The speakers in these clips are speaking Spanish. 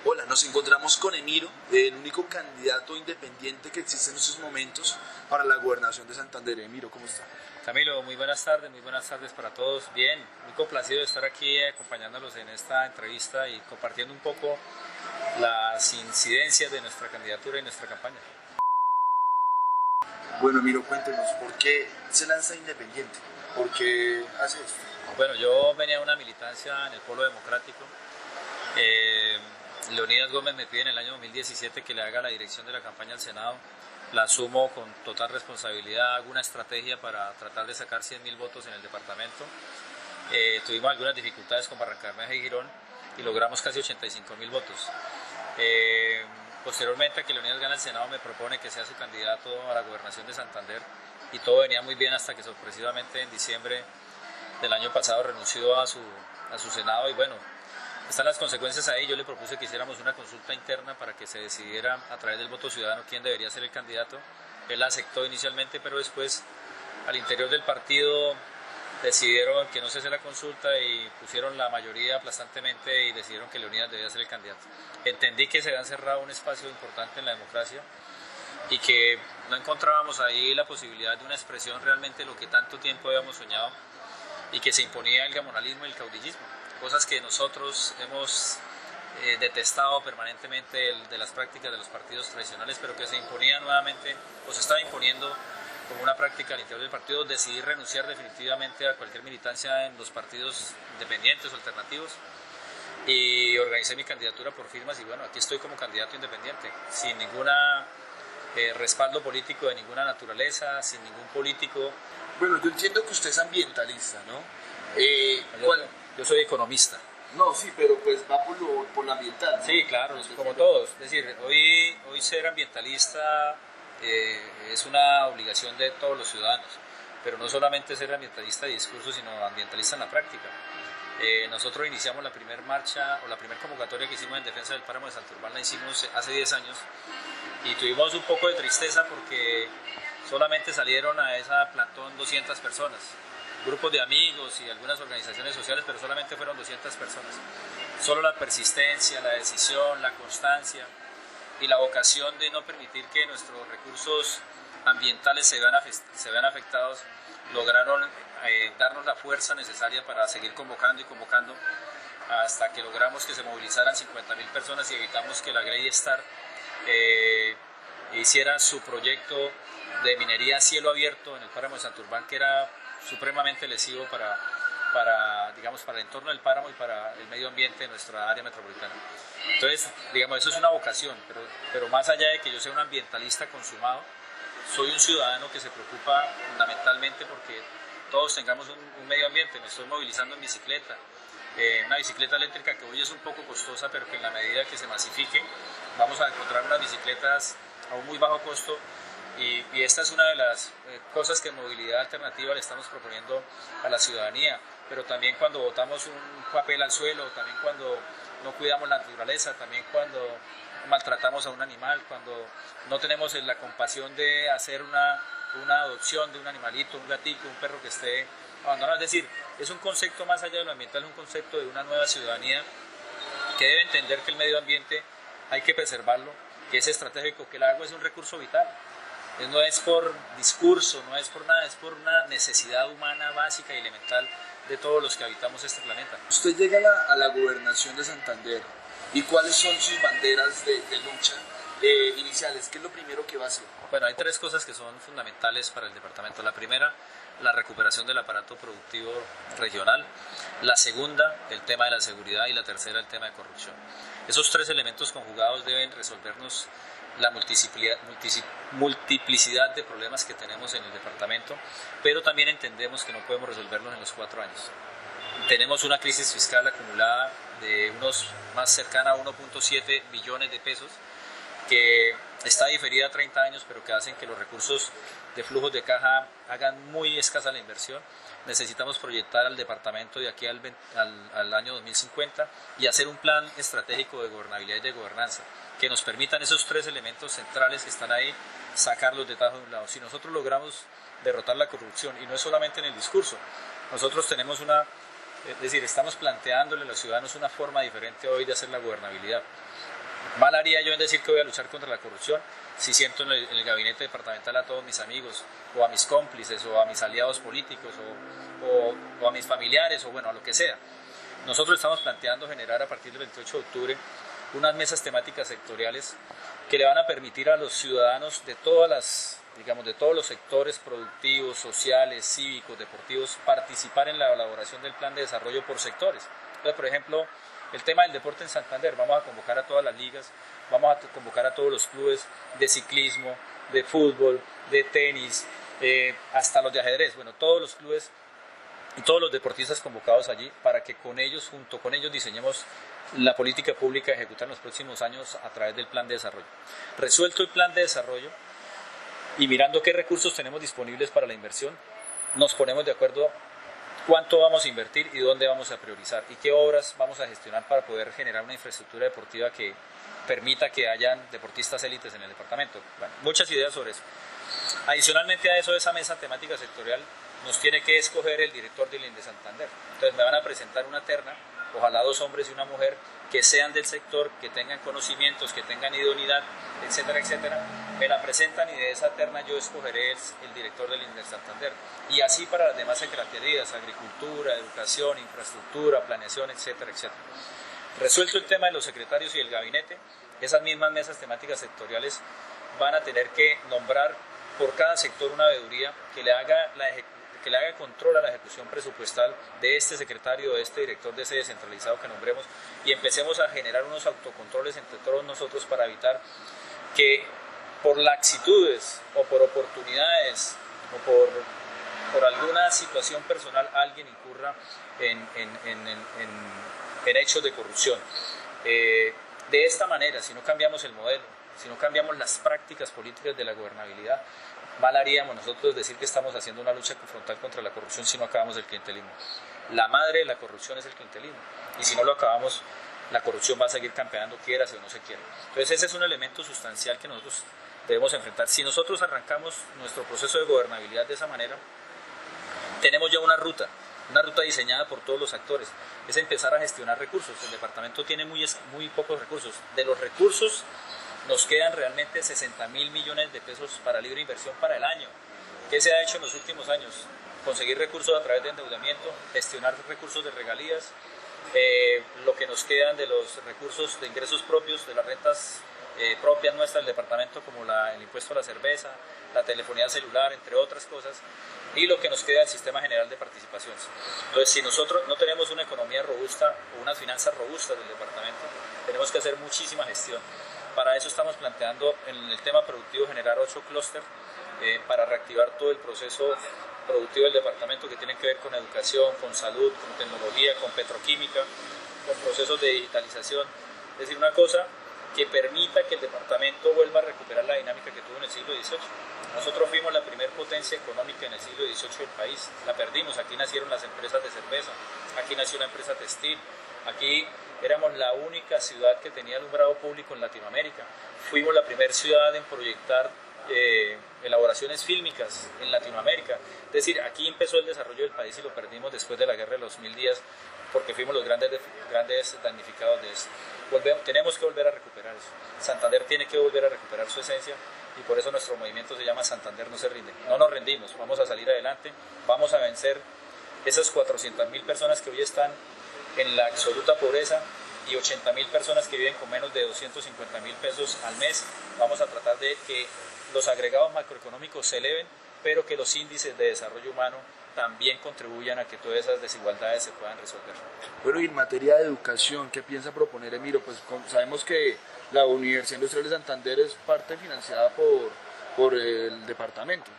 Hola, nos encontramos con Emiro, el único candidato independiente que existe en estos momentos para la gobernación de Santander. Emiro, ¿cómo está? Camilo, muy buenas tardes para todos. Bien, muy complacido de estar aquí acompañándolos en esta entrevista y compartiendo un poco las incidencias de nuestra candidatura y nuestra campaña. Bueno, Emiro, cuéntenos, ¿por qué se lanza independiente? ¿Por qué hace esto? Bueno, yo venía de una militancia en el Polo Democrático. Leonidas Gómez me pide en el año 2017 que le haga la dirección de la campaña al Senado. La asumo con total responsabilidad, hago una estrategia para tratar de sacar 100.000 votos en el departamento. Tuvimos algunas dificultades con Barrancabermeja y Girón y logramos casi 85.000 votos. Posteriormente a que Leonidas gana el Senado me propone que sea su candidato a la gobernación de Santander y todo venía muy bien hasta que sorpresivamente en diciembre del año pasado renunció a su Senado y bueno, están las consecuencias ahí. Yo le propuse que hiciéramos una consulta interna para que se decidiera a través del voto ciudadano quién debería ser el candidato. Él aceptó inicialmente, pero después al interior del partido decidieron que no se hace la consulta y pusieron la mayoría aplastantemente y decidieron que Leonidas debía ser el candidato. Entendí que se había cerrado un espacio importante en la democracia y que no encontrábamos ahí la posibilidad de una expresión realmente de lo que tanto tiempo habíamos soñado y que se imponía el gamonalismo y el caudillismo, cosas que nosotros hemos detestado permanentemente de las prácticas de los partidos tradicionales, pero que se imponía nuevamente o se estaba imponiendo como una práctica al interior del partido. Decidí renunciar definitivamente a cualquier militancia en los partidos independientes o alternativos y organicé mi candidatura por firmas y bueno, aquí estoy como candidato independiente, sin ningún respaldo político de ninguna naturaleza, sin ningún político. Bueno, yo entiendo que usted es ambientalista, ¿no? Yo soy economista. No, sí, pero pues va por lo ambiental, ¿no? Sí, claro, como todos. Es decir, hoy ser ambientalista es una obligación de todos los ciudadanos, pero no solamente ser ambientalista de discurso, sino ambientalista en la práctica. Nosotros iniciamos la primera marcha o la primera convocatoria que hicimos en defensa del páramo de Santurbán, la hicimos hace 10 años y tuvimos un poco de tristeza porque solamente salieron a esa plantón 200 personas, grupos de amigos y algunas organizaciones sociales, pero solamente fueron 200 personas. Solo la persistencia, la decisión, la constancia y la vocación de no permitir que nuestros recursos ambientales se vean afectados lograron darnos la fuerza necesaria para seguir convocando y convocando hasta que logramos que se movilizaran 50.000 personas y evitamos que la Grey Star hiciera su proyecto de minería a cielo abierto en el páramo de Santurbán, que era supremamente lesivo para el entorno del páramo y para el medio ambiente de nuestra área metropolitana. Entonces, eso es una vocación, pero más allá de que yo sea un ambientalista consumado, soy un ciudadano que se preocupa fundamentalmente porque todos tengamos un medio ambiente. Me estoy movilizando en bicicleta, una bicicleta eléctrica que hoy es un poco costosa, pero que en la medida que se masifique vamos a encontrar unas bicicletas a un muy bajo costo. Y esta es una de las cosas que en Movilidad Alternativa le estamos proponiendo a la ciudadanía, pero también cuando botamos un papel al suelo, también cuando no cuidamos la naturaleza, también cuando maltratamos a un animal, cuando no tenemos la compasión de hacer una adopción de un animalito, un gatito, un perro que esté abandonado. Es decir, es un concepto más allá de lo ambiental, es un concepto de una nueva ciudadanía que debe entender que el medio ambiente hay que preservarlo, que es estratégico, que el agua es un recurso vital. No es por discurso, no es por nada, es por una necesidad humana básica y elemental de todos los que habitamos este planeta. Usted llega a la gobernación de Santander, ¿y cuáles son sus banderas de lucha iniciales? ¿Qué es lo primero que va a hacer? Bueno, hay tres cosas que son fundamentales para el departamento. La primera, la recuperación del aparato productivo regional. La segunda, el tema de la seguridad. Y la tercera, el tema de corrupción. Esos tres elementos conjugados deben resolvernos la multiplicidad de problemas que tenemos en el departamento, pero también entendemos que no podemos resolverlos en los 4 años. Tenemos una crisis fiscal acumulada de unos más cercana a 1.7 billones de pesos, que está diferida a 30 años, pero que hacen que los recursos de flujos de caja hagan muy escasa la inversión. Necesitamos proyectar al departamento de aquí al año 2050 y hacer un plan estratégico de gobernabilidad y de gobernanza que nos permitan esos tres elementos centrales que están ahí, sacarlos de tajo de un lado. Si nosotros logramos derrotar la corrupción, y no es solamente en el discurso, nosotros tenemos una Es decir, estamos planteándole a los ciudadanos una forma diferente hoy de hacer la gobernabilidad. Mal haría yo en decir que voy a luchar contra la corrupción si siento en el gabinete departamental a todos mis amigos, o a mis cómplices, o a mis aliados políticos, o a mis familiares, o bueno, a lo que sea. Nosotros estamos planteando generar a partir del 28 de octubre unas mesas temáticas sectoriales que le van a permitir a los ciudadanos de todas las, digamos, de todos los sectores productivos, sociales, cívicos, deportivos, participar en la elaboración del plan de desarrollo por sectores. Entonces, por ejemplo, el tema del deporte en Santander, vamos a convocar a todas las ligas, vamos a convocar a todos los clubes de ciclismo, de fútbol, de tenis, hasta los de ajedrez, bueno, todos los clubes y todos los deportistas convocados allí para que con ellos, junto con ellos, diseñemos la política pública a ejecutar en los próximos años a través del plan de desarrollo. Resuelto el plan de desarrollo y mirando qué recursos tenemos disponibles para la inversión, nos ponemos de acuerdo cuánto vamos a invertir y dónde vamos a priorizar y qué obras vamos a gestionar para poder generar una infraestructura deportiva que permita que hayan deportistas élites en el departamento. Bueno, muchas ideas sobre eso. Adicionalmente a eso, esa mesa temática sectorial nos tiene que escoger el director del INDE Santander. Entonces me van a presentar una terna, ojalá 2 hombres y una mujer, que sean del sector, que tengan conocimientos, que tengan idoneidad, etcétera, etcétera. Me la presentan y de esa terna yo escogeré el director del INDE Santander. Y así para las demás secretarías, agricultura, educación, infraestructura, planeación, etcétera, etcétera. Resuelto el tema de los secretarios y el gabinete, esas mismas mesas temáticas sectoriales van a tener que nombrar por cada sector una veeduría que le haga control a la ejecución presupuestal de este secretario, de este director, de ese descentralizado que nombremos, y empecemos a generar unos autocontroles entre todos nosotros para evitar que por laxitudes o por oportunidades o por alguna situación personal alguien incurra en hechos de corrupción. De esta manera, si no cambiamos el modelo, si no cambiamos las prácticas políticas de la gobernabilidad, mal haríamos nosotros decir que estamos haciendo una lucha frontal contra la corrupción si no acabamos el clientelismo. La madre de la corrupción es el clientelismo, y si no lo acabamos, la corrupción va a seguir campeando, quiera o no se quiera. Entonces ese es un elemento sustancial que nosotros debemos enfrentar. Si nosotros arrancamos nuestro proceso de gobernabilidad de esa manera, tenemos ya una ruta diseñada por todos los actores, es empezar a gestionar recursos. El departamento tiene muy pocos recursos. De los recursos nos quedan realmente 60.000 millones de pesos para libre inversión para el año. ¿Qué se ha hecho en los últimos años? Conseguir recursos a través de endeudamiento, gestionar recursos de regalías, lo que nos quedan de los recursos de ingresos propios, de las rentas propias nuestras del departamento, como el impuesto a la cerveza, la telefonía celular, entre otras cosas, y lo que nos queda del sistema general de participaciones. Entonces, si nosotros no tenemos una economía robusta o unas finanzas robustas del departamento, tenemos que hacer muchísima gestión. Para eso estamos planteando en el tema productivo generar 8 clústeres para reactivar todo el proceso productivo del departamento, que tienen que ver con educación, con salud, con tecnología, con petroquímica, con procesos de digitalización. Es decir, una cosa que permita que el departamento vuelva a recuperar la dinámica que tuvo en el siglo XVIII. Nosotros fuimos la primer potencia económica en el siglo XVIII del país, la perdimos. Aquí nacieron las empresas de cerveza, aquí nació una empresa textil, aquí éramos la única ciudad que tenía alumbrado público en Latinoamérica, fuimos la primera ciudad en proyectar elaboraciones fílmicas en Latinoamérica. Es decir, aquí empezó el desarrollo del país y lo perdimos después de la guerra de los 1000 días, porque fuimos los grandes damnificados de eso. Tenemos que volver a recuperar eso. Santander tiene que volver a recuperar su esencia, y por eso nuestro movimiento se llama Santander no se rinde. No nos rendimos, vamos a salir adelante, vamos a vencer esas 400.000 personas que hoy están en la absoluta pobreza y 80.000 personas que viven con menos de 250.000 pesos al mes. Vamos a tratar de que los agregados macroeconómicos se eleven, pero que los índices de desarrollo humano también contribuyan a que todas esas desigualdades se puedan resolver. Bueno, y en materia de educación, ¿qué piensa proponer Emiro? Pues sabemos que la Universidad Industrial de Santander es parte financiada por el departamento.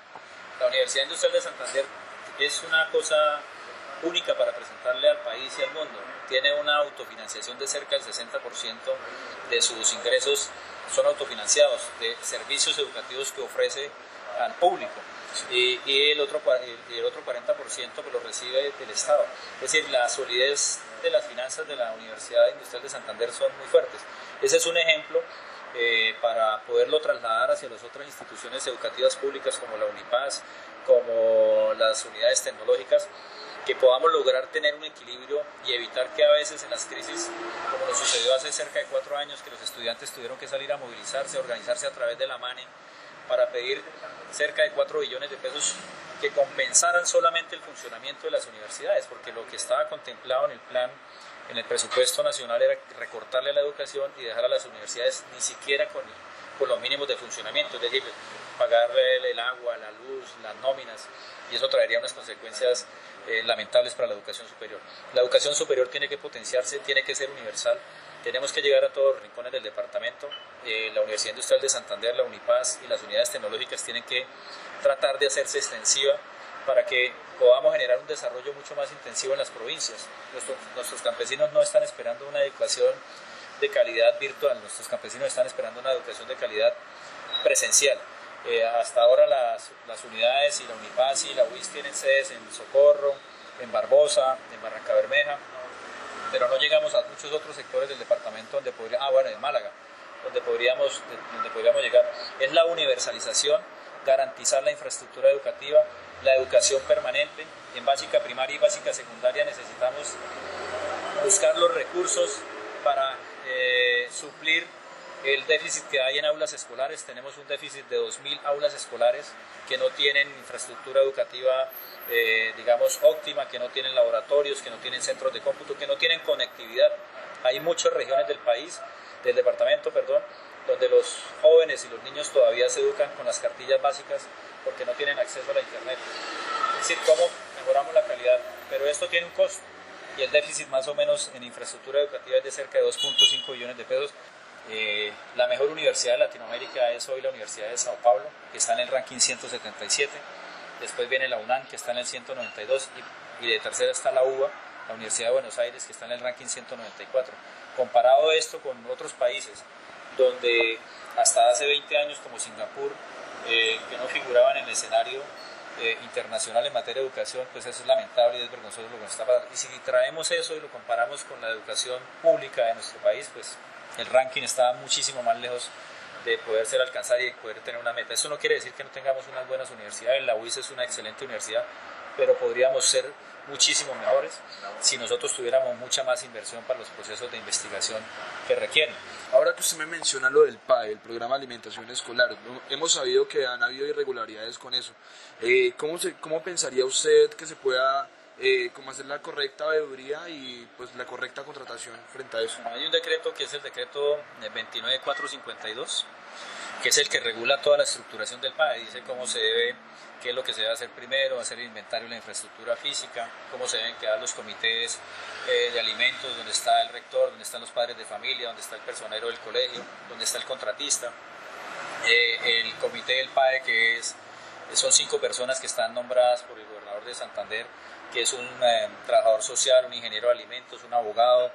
La Universidad Industrial de Santander es una cosa única para presentarle al país y al mundo. Tiene una autofinanciación de cerca del 60% de sus ingresos, son autofinanciados de servicios educativos que ofrece al público, y el otro 40% pues lo recibe del Estado. Es decir, la solidez de las finanzas de la Universidad Industrial de Santander son muy fuertes. Ese es un ejemplo para poderlo trasladar hacia las otras instituciones educativas públicas como la Unipaz, como las unidades tecnológicas, que podamos lograr tener un equilibrio y evitar que a veces en las crisis, como nos sucedió hace cerca de 4 años, que los estudiantes tuvieron que salir a movilizarse, a organizarse a través de la MANE para pedir cerca de 4 billones de pesos que compensaran solamente el funcionamiento de las universidades, porque lo que estaba contemplado en el plan, en el presupuesto nacional, era recortarle a la educación y dejar a las universidades ni siquiera con los mínimos de funcionamiento, es decir, pagar el agua, la luz, las nóminas, y eso traería unas consecuencias lamentables para la educación superior. La educación superior tiene que potenciarse, tiene que ser universal, tenemos que llegar a todos los rincones del departamento. La Universidad Industrial de Santander, la Unipaz y las unidades tecnológicas tienen que tratar de hacerse extensiva para que podamos generar un desarrollo mucho más intensivo en las provincias. Nuestros campesinos no están esperando una educación de calidad virtual, nuestros campesinos están esperando una educación de calidad presencial. Hasta ahora las unidades y la Unipaz y la UIS tienen sedes en Socorro, en Barbosa, en Barranca Bermeja, pero no llegamos a muchos otros sectores del departamento donde en Málaga, donde podríamos llegar. Es la universalización, garantizar la infraestructura educativa, la educación permanente. En básica primaria y básica secundaria necesitamos buscar los recursos para suplir el déficit que hay en aulas escolares. Tenemos un déficit de 2.000 aulas escolares que no tienen infraestructura educativa óptima, que no tienen laboratorios, que no tienen centros de cómputo, que no tienen conectividad. Hay muchas regiones del departamento, donde los jóvenes y los niños todavía se educan con las cartillas básicas porque no tienen acceso a la internet. Es decir, cómo mejoramos la calidad, pero esto tiene un costo, y el déficit más o menos en infraestructura educativa es de cerca de 2.5 billones de pesos. La mejor universidad de Latinoamérica es hoy la Universidad de Sao Paulo, que está en el ranking 177. Después viene la UNAM, que está en el 192, y de tercera está la UBA, la Universidad de Buenos Aires, que está en el ranking 194. Comparado esto con otros países, donde hasta hace 20 años, como Singapur, que no figuraban en el escenario internacional en materia de educación, pues eso es lamentable y es vergonzoso lo que nos está pasando. Y si traemos eso y lo comparamos con la educación pública de nuestro país, pues el ranking está muchísimo más lejos de poder ser alcanzado y de poder tener una meta. Eso no quiere decir que no tengamos unas buenas universidades. La UIS es una excelente universidad, pero podríamos ser muchísimo mejores si nosotros tuviéramos mucha más inversión para los procesos de investigación que requieren. Ahora que usted me menciona lo del PAE, el Programa de Alimentación Escolar, ¿no? Hemos sabido que han habido irregularidades con eso. ¿Cómo pensaría usted que se pueda cómo hacer la correcta veeduría y pues la correcta contratación frente a eso? Hay un decreto que es el decreto 29452, que es el que regula toda la estructuración del PAE, dice cómo se debe, qué es lo que se debe hacer primero, hacer el inventario de la infraestructura física, cómo se deben quedar los comités de alimentos, donde está el rector, donde están los padres de familia, donde está el personero del colegio, donde está el contratista, el comité del PAE, son 5 personas que están nombradas por el gobernador de Santander, que es un trabajador social, un ingeniero de alimentos, un abogado,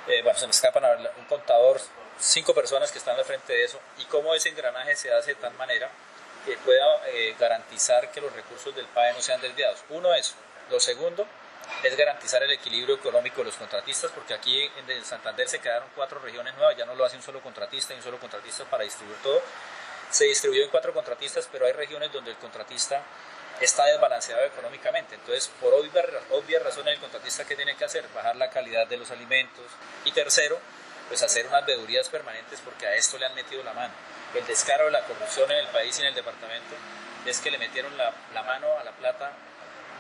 se me escapan un contador, 5 personas que están al frente de eso, y cómo ese engranaje se hace de tal manera que pueda garantizar que los recursos del PAE no sean desviados. Uno, eso. Lo segundo es garantizar el equilibrio económico de los contratistas, porque aquí en Santander se quedaron 4 regiones nuevas, ya no lo hace un solo contratista y un solo contratista para distribuir todo. Se distribuyó en 4 contratistas, pero hay regiones donde el contratista está desbalanceado económicamente. Entonces, por obvias razones, el contratista, ¿qué tiene que hacer? Bajar la calidad de los alimentos. Y tercero, pues hacer unas veedurías permanentes, porque a esto le han metido la mano. El descaro de la corrupción en el país y en el departamento es que le metieron la mano a la plata,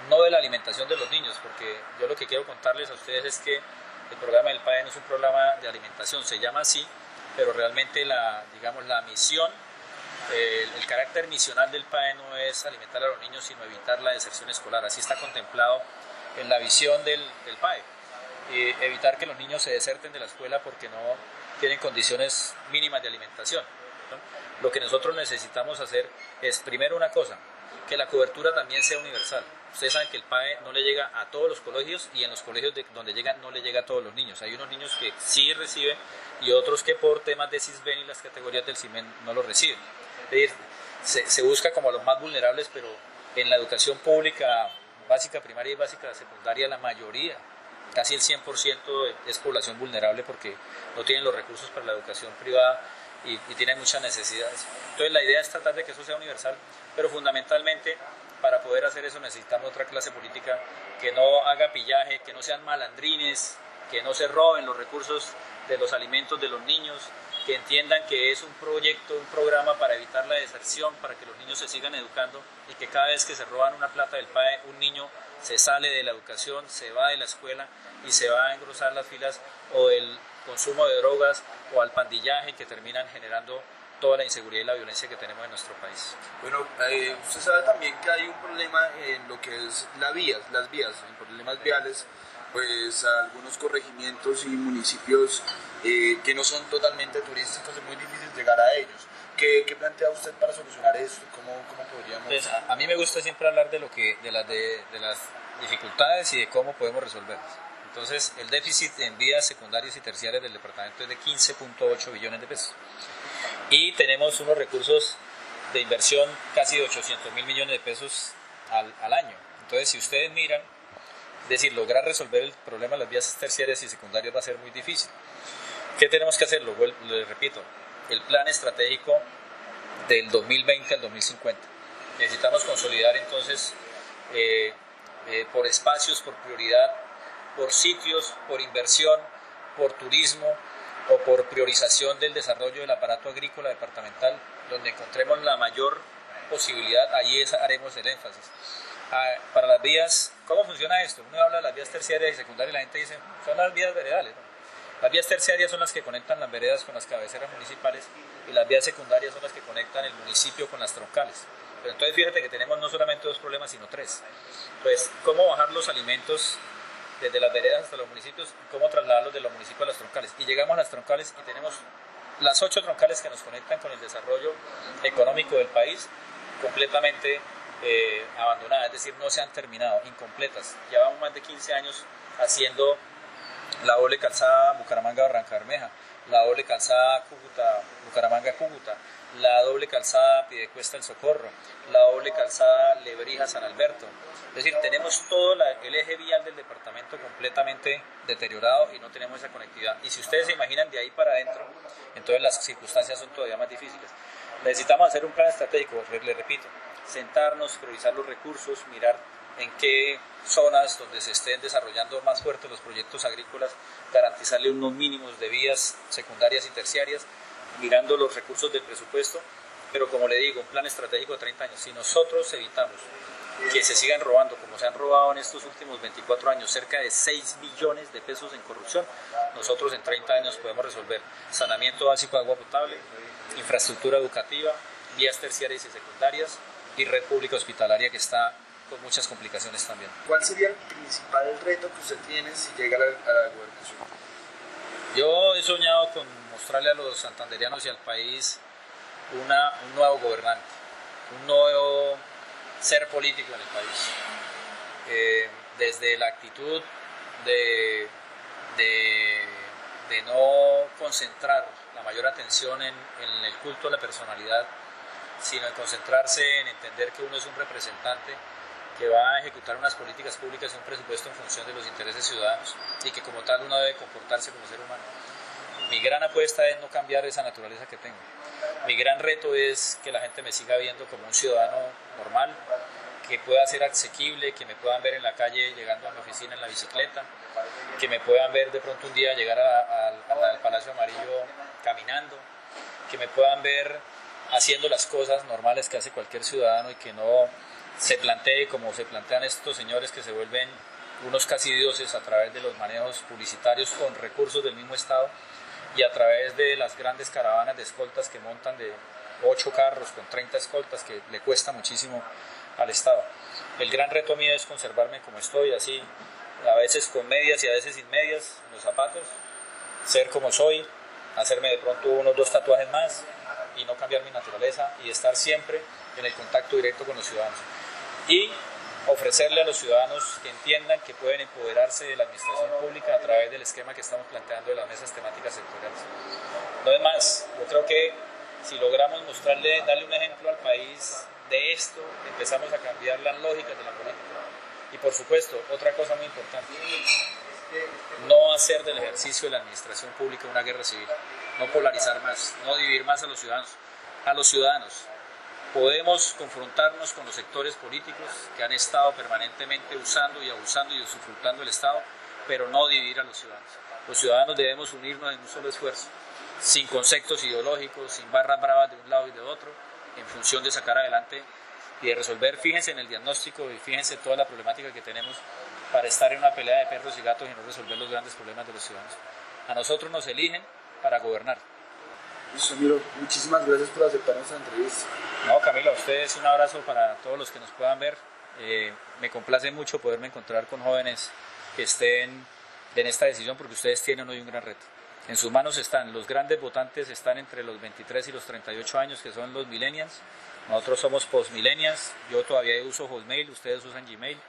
no de la alimentación de los niños, porque yo lo que quiero contarles a ustedes es que el programa del PAE no es un programa de alimentación, se llama así, pero realmente la misión, el carácter misional del PAE no es alimentar a los niños, sino evitar la deserción escolar. Así está contemplado en la visión del PAE. Evitar que los niños se deserten de la escuela porque no tienen condiciones mínimas de alimentación. Lo que nosotros necesitamos hacer es, primero, una cosa, que la cobertura también sea universal. Ustedes saben que el PAE no le llega a todos los colegios, y en los colegios donde llega no le llega a todos los niños. Hay unos niños que sí reciben y otros que por temas de CISBEN y las categorías del CIMEN no lo reciben. Es decir, se busca como a los más vulnerables, pero en la educación pública, básica primaria y básica secundaria, la mayoría, casi el 100% es población vulnerable porque no tienen los recursos para la educación privada y tienen muchas necesidades. Entonces la idea es tratar de que eso sea universal, pero fundamentalmente para poder hacer eso necesitamos otra clase política que no haga pillaje, que no sean malandrines, que no se roben los recursos de los alimentos de los niños, que entiendan que es un proyecto, un programa para evitar la deserción, para que los niños se sigan educando y que cada vez que se roban una plata del PAE, un niño se sale de la educación, se va de la escuela y se va a engrosar las filas o del consumo de drogas o al pandillaje que terminan generando toda la inseguridad y la violencia que tenemos en nuestro país. Bueno, usted sabe también que hay un problema en lo que es las vías, en problemas viales, pues algunos corregimientos y municipios que no son totalmente turísticos, es muy difícil llegar a ellos. ¿Qué plantea usted para solucionar esto? ¿Cómo podríamos...? Pues, a mí me gusta siempre hablar de las dificultades y de cómo podemos resolverlas. Entonces, el déficit en vías secundarias y terciarias del departamento es de 15.8 billones de pesos. Y tenemos unos recursos de inversión casi de 800.000 millones de pesos al año. Entonces, si ustedes miran, es decir, lograr resolver el problema de las vías terciarias y secundarias va a ser muy difícil. ¿Qué tenemos que hacer? Les repito, el plan estratégico del 2020 al 2050. Necesitamos consolidar entonces por espacios, por prioridad, por sitios, por inversión, por turismo o por priorización del desarrollo del aparato agrícola departamental, donde encontremos la mayor posibilidad, allí haremos el énfasis. Para las vías, ¿cómo funciona esto? Uno habla de las vías terciarias y secundarias y la gente dice, son las vías veredales, ¿no? Las vías terciarias son las que conectan las veredas con las cabeceras municipales y las vías secundarias son las que conectan el municipio con las troncales. Pero entonces fíjate que tenemos no solamente dos problemas, sino tres. Pues, ¿cómo bajar los alimentos desde las veredas hasta los municipios y cómo trasladarlos de los municipios a las troncales? Y llegamos a las troncales y tenemos las 8 troncales que nos conectan con el desarrollo económico del país completamente abandonadas, es decir, no se han terminado, incompletas. Llevamos más de 15 años haciendo la doble calzada Bucaramanga-Barranca-Bermeja, la doble calzada Bucaramanga-Cúcuta, la doble calzada Piedecuesta-El Socorro, la doble calzada Lebrija-San Alberto. Es decir, tenemos todo el eje vial del departamento completamente deteriorado y no tenemos esa conectividad. Y si ustedes se imaginan de ahí para adentro, entonces las circunstancias son todavía más difíciles. Necesitamos hacer un plan estratégico, les repito, sentarnos, priorizar los recursos, mirar en qué zonas donde se estén desarrollando más fuertes los proyectos agrícolas, garantizarle unos mínimos de vías secundarias y terciarias, mirando los recursos del presupuesto, pero como le digo, un plan estratégico de 30 años. Si nosotros evitamos que se sigan robando, como se han robado en estos últimos 24 años, cerca de 6 billones de pesos en corrupción, nosotros en 30 años podemos resolver saneamiento básico de agua potable, infraestructura educativa, vías terciarias y secundarias y red pública hospitalaria que está con muchas complicaciones también. ¿Cuál sería el principal reto que usted tiene si llega a la gobernación? Yo he soñado con mostrarle a los santanderianos y al país un nuevo gobernante, un nuevo ser político en el país. Desde la actitud de no concentrar la mayor atención en el culto a la personalidad, sino en concentrarse en entender que uno es un representante que va a ejecutar unas políticas públicas y un presupuesto en función de los intereses ciudadanos y que como tal uno debe comportarse como ser humano. Mi gran apuesta es no cambiar esa naturaleza que tengo. Mi gran reto es que la gente me siga viendo como un ciudadano normal, que pueda ser asequible, que me puedan ver en la calle llegando a mi oficina en la bicicleta, que me puedan ver de pronto un día llegar al Palacio Amarillo caminando, que me puedan ver haciendo las cosas normales que hace cualquier ciudadano y que no se plantee como se plantean estos señores que se vuelven unos casi dioses a través de los manejos publicitarios con recursos del mismo Estado y a través de las grandes caravanas de escoltas que montan de 8 carros con 30 escoltas que le cuesta muchísimo al Estado. El gran reto mío es conservarme como estoy, así, a veces con medias y a veces sin medias, en los zapatos, ser como soy, hacerme de pronto unos 2 tatuajes más y no cambiar mi naturaleza y estar siempre en el contacto directo con los ciudadanos. Y ofrecerle a los ciudadanos que entiendan que pueden empoderarse de la administración pública a través del esquema que estamos planteando de las mesas temáticas sectoriales. No es más, yo creo que si logramos darle un ejemplo al país de esto, empezamos a cambiar las lógicas de la política. Y por supuesto, otra cosa muy importante, no hacer del ejercicio de la administración pública una guerra civil, no polarizar más, no dividir más a los ciudadanos. podemos confrontarnos con los sectores políticos que han estado permanentemente usando y abusando y usufructando el Estado, pero no dividir a los ciudadanos. Los ciudadanos debemos unirnos en un solo esfuerzo, sin conceptos ideológicos, sin barras bravas de un lado y de otro, en función de sacar adelante y de resolver. Fíjense en el diagnóstico y fíjense toda la problemática que tenemos para estar en una pelea de perros y gatos y no resolver los grandes problemas de los ciudadanos. A nosotros nos eligen para gobernar. Listo, Miro, muchísimas gracias por aceptar nuestra entrevista. No, Camilo, a ustedes un abrazo para todos los que nos puedan ver. Me complace mucho poderme encontrar con jóvenes que estén en esta decisión, porque ustedes tienen hoy un gran reto. En sus manos están, los grandes votantes están entre los 23 y los 38 años, que son los millennials. Nosotros somos post-millennials, yo todavía uso Hotmail, ustedes usan Gmail,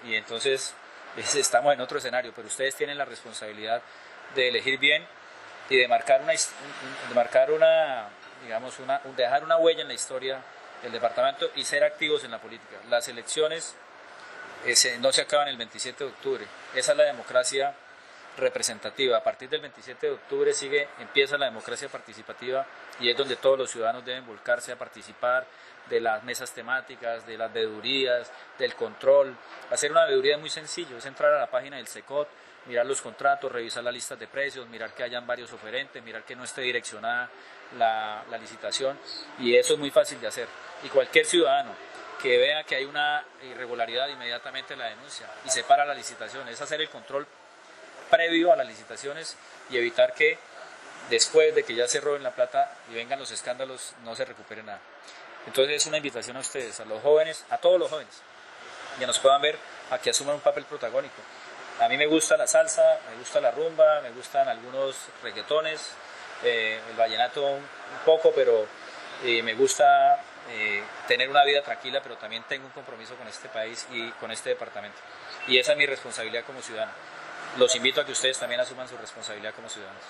y entonces estamos en otro escenario, pero ustedes tienen la responsabilidad de elegir bien y de dejar una huella en la historia del departamento y ser activos en la política. Las elecciones no se acaban el 27 de octubre, esa es la democracia representativa. A partir del 27 de octubre empieza la democracia participativa y es donde todos los ciudadanos deben volcarse a participar de las mesas temáticas, de las veedurías, del control. Hacer una veeduría es muy sencillo, es entrar a la página del SECOT, mirar los contratos, revisar las listas de precios, mirar que hayan varios oferentes, mirar que no esté direccionada la licitación, y eso es muy fácil de hacer. Y cualquier ciudadano que vea que hay una irregularidad, inmediatamente la denuncia y se para la licitación. Es hacer el control previo a las licitaciones y evitar que después de que ya se roben la plata y vengan los escándalos no se recupere nada. Entonces es una invitación a ustedes, a los jóvenes, a todos los jóvenes, que nos puedan ver, a que asuman un papel protagónico. A mí me gusta la salsa, me gusta la rumba, me gustan algunos reggaetones, el vallenato un poco, pero me gusta tener una vida tranquila, pero también tengo un compromiso con este país y con este departamento. Y esa es mi responsabilidad como ciudadano. Los invito a que ustedes también asuman su responsabilidad como ciudadanos.